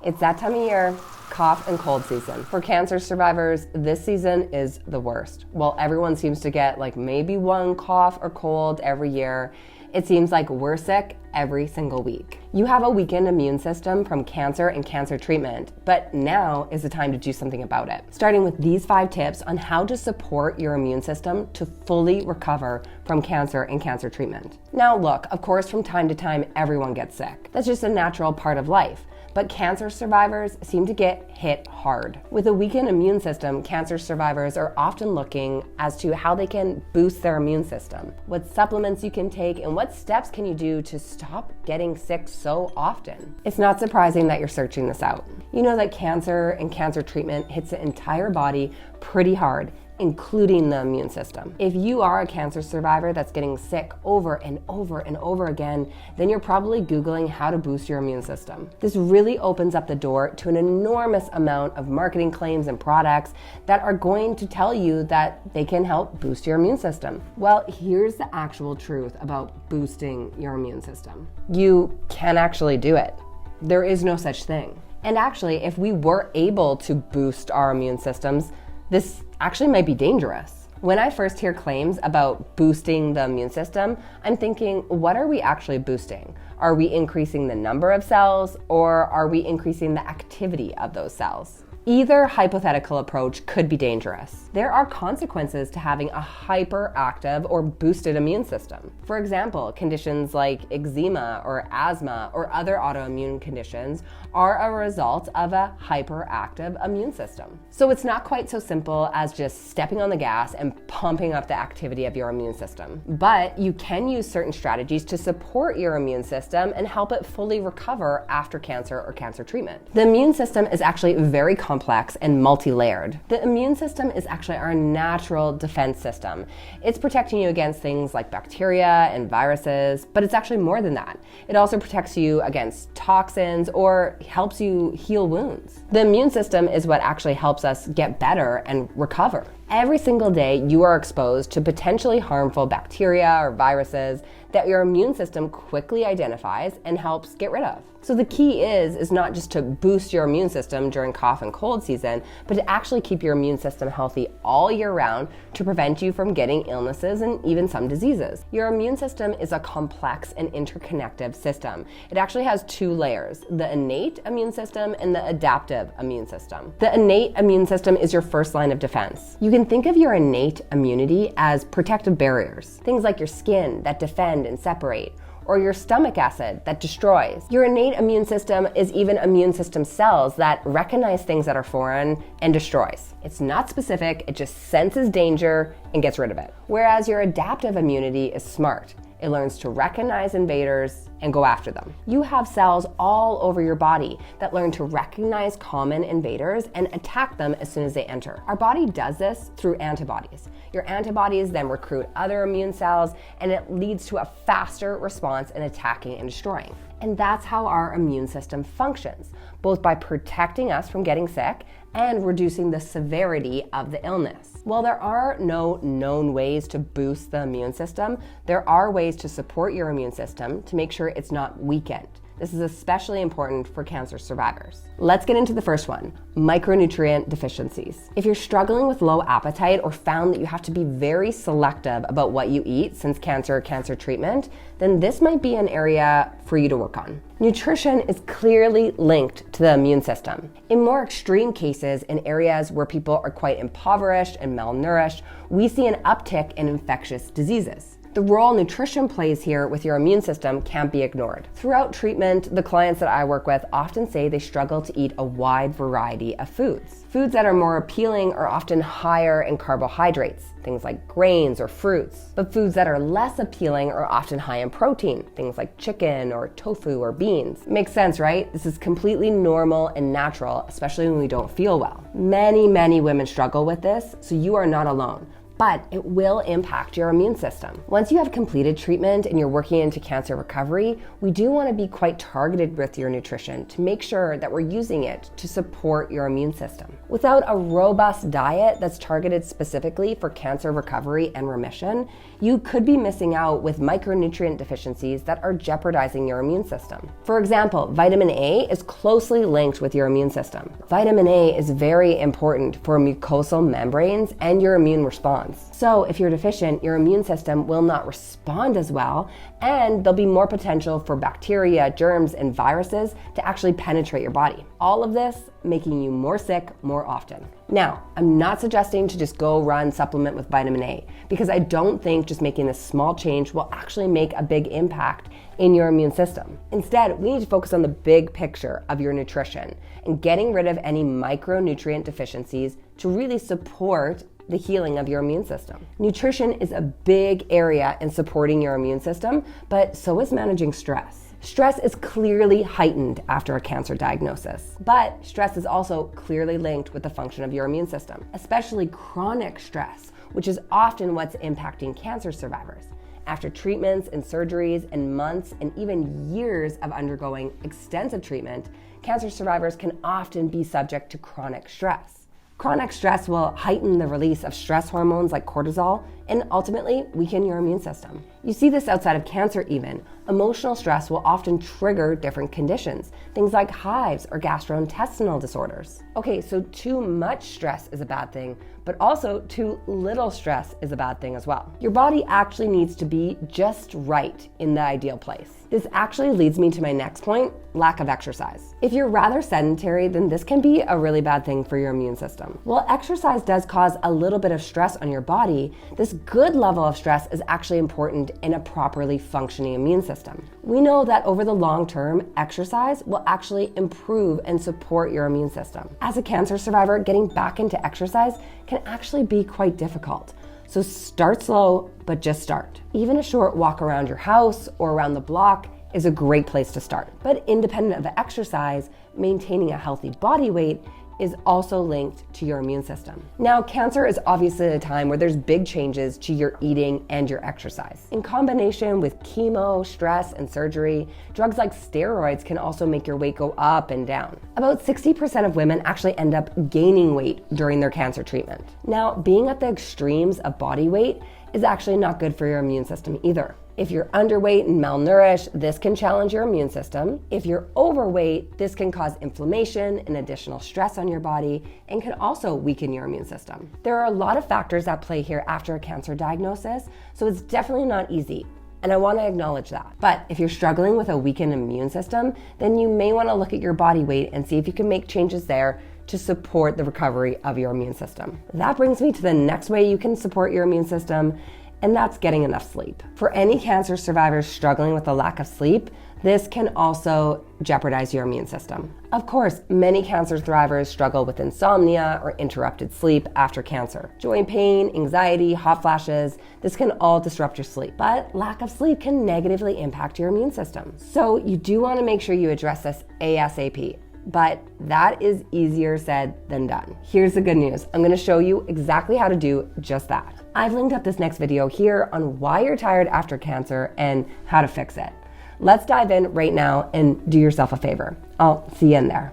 It's that time of year, cough and cold season. For cancer survivors, this season is the worst. While everyone seems to get like maybe one cough or cold every year, it seems like we're sick every single week. You have a weakened immune system from cancer and cancer treatment, but now is the time to do something about it. Starting with these 5 tips on how to support your immune system to fully recover from cancer and cancer treatment. Now look, of course, from time to time, everyone gets sick. That's just a natural part of life. But cancer survivors seem to get hit hard. With a weakened immune system, cancer survivors are often looking as to how they can boost their immune system, what supplements you can take, and what steps can you do to stop getting sick so often. It's not surprising that you're searching this out. You know that cancer and cancer treatment hits the entire body pretty hard, including the immune system. If you are a cancer survivor that's getting sick over and over and over again, then you're probably Googling how to boost your immune system. This really opens up the door to an enormous amount of marketing claims and products that are going to tell you that they can help boost your immune system. Well, here's the actual truth about boosting your immune system. You can actually do it. There is no such thing. And actually, if we were able to boost our immune systems, this actually might be dangerous. When I first hear claims about boosting the immune system, I'm thinking, what are we actually boosting? Are we increasing the number of cells, or are we increasing the activity of those cells? Either hypothetical approach could be dangerous. There are consequences to having a hyperactive or boosted immune system. For example, conditions like eczema or asthma or other autoimmune conditions are a result of a hyperactive immune system. So it's not quite so simple as just stepping on the gas and pumping up the activity of your immune system. But you can use certain strategies to support your immune system and help it fully recover after cancer or cancer treatment. The immune system is actually very complex and multi-layered. The immune system is actually our natural defense system. It's protecting you against things like bacteria and viruses, but it's actually more than that. It also protects you against toxins or helps you heal wounds. The immune system is what actually helps us get better and recover. Every single day, you are exposed to potentially harmful bacteria or viruses that your immune system quickly identifies and helps get rid of. So the key is not just to boost your immune system during cough and cold season, but to actually keep your immune system healthy all year round to prevent you from getting illnesses and even some diseases. Your immune system is a complex and interconnected system. It actually has 2 layers, the innate immune system and the adaptive immune system. The innate immune system is your first line of defense. You can think of your innate immunity as protective barriers, things like your skin that defend and separate, or your stomach acid that destroys. Your innate immune system is even immune system cells that recognize things that are foreign and destroys. It's not specific, it just senses danger and gets rid of it. Whereas your adaptive immunity is smart. It learns to recognize invaders and go after them. You have cells all over your body that learn to recognize common invaders and attack them as soon as they enter. Our body does this through antibodies. Your antibodies then recruit other immune cells, and it leads to a faster response in attacking and destroying. And that's how our immune system functions, both by protecting us from getting sick and reducing the severity of the illness. While there are no known ways to boost the immune system, there are ways to support your immune system to make sure it's not weakened. This is especially important for cancer survivors. Let's get into the first one, micronutrient deficiencies. If you're struggling with low appetite or found that you have to be very selective about what you eat since cancer or cancer treatment, then this might be an area for you to work on. Nutrition is clearly linked to the immune system. In more extreme cases, in areas where people are quite impoverished and malnourished, we see an uptick in infectious diseases. The role nutrition plays here with your immune system can't be ignored. Throughout treatment, the clients that I work with often say they struggle to eat a wide variety of foods. Foods that are more appealing are often higher in carbohydrates, things like grains or fruits. But foods that are less appealing are often high in protein, things like chicken or tofu or beans. Makes sense, right? This is completely normal and natural, especially when we don't feel well. Many women struggle with this, so you are not alone. but it will impact your immune system. Once you have completed treatment and you're working into cancer recovery, we do want to be quite targeted with your nutrition to make sure that we're using it to support your immune system. Without a robust diet that's targeted specifically for cancer recovery and remission, you could be missing out with micronutrient deficiencies that are jeopardizing your immune system. For example, vitamin A is closely linked with your immune system. Vitamin A is very important for mucosal membranes and your immune response. So if you're deficient, your immune system will not respond as well, and there'll be more potential for bacteria, germs, and viruses to actually penetrate your body. All of this making you more sick more often. Now, I'm not suggesting to just go run supplement with vitamin A, because I don't think just making this small change will actually make a big impact in your immune system. Instead, we need to focus on the big picture of your nutrition and getting rid of any micronutrient deficiencies to really support the healing of your immune system. Nutrition is a big area in supporting your immune system, but so is managing stress. Stress is clearly heightened after a cancer diagnosis, but stress is also clearly linked with the function of your immune system, especially chronic stress, which is often what's impacting cancer survivors. After treatments and surgeries and months and even years of undergoing extensive treatment, cancer survivors can often be subject to chronic stress. Chronic stress will heighten the release of stress hormones like cortisol and ultimately weaken your immune system. You see this outside of cancer even. Emotional stress will often trigger different conditions, things like hives or gastrointestinal disorders. Okay, so too much stress is a bad thing, but also too little stress is a bad thing as well. Your body actually needs to be just right in the ideal place. This actually leads me to my next point, lack of exercise. If you're rather sedentary, then this can be a really bad thing for your immune system. While exercise does cause a little bit of stress on your body, this good level of stress is actually important in a properly functioning immune system. We know that over the long term, exercise will actually improve and support your immune system. As a cancer survivor, getting back into exercise can actually be quite difficult. So start slow, but just start. Even a short walk around your house or around the block is a great place to start. But independent of the exercise, maintaining a healthy body weight is also linked to your immune system. Now, cancer is obviously a time where there's big changes to your eating and your exercise. In combination with chemo, stress, and surgery, drugs like steroids can also make your weight go up and down. About 60% of women actually end up gaining weight during their cancer treatment. Now, being at the extremes of body weight is actually not good for your immune system either. If you're underweight and malnourished, this can challenge your immune system. If you're overweight, this can cause inflammation and additional stress on your body and can also weaken your immune system. There are a lot of factors at play here after a cancer diagnosis, so it's definitely not easy. And I want to acknowledge that. But if you're struggling with a weakened immune system, then you may want to look at your body weight and see if you can make changes there to support the recovery of your immune system. That brings me to the next way you can support your immune system, and that's getting enough sleep. For any cancer survivors struggling with a lack of sleep, this can also jeopardize your immune system. Of course, many cancer survivors struggle with insomnia or interrupted sleep after cancer. Joint pain, anxiety, hot flashes, this can all disrupt your sleep. But lack of sleep can negatively impact your immune system. So you do want to make sure you address this ASAP. But that is easier said than done. Here's the good news. I'm gonna show you exactly how to do just that. I've linked up this next video here on why you're tired after cancer and how to fix it. Let's dive in right now and do yourself a favor. I'll see you in there.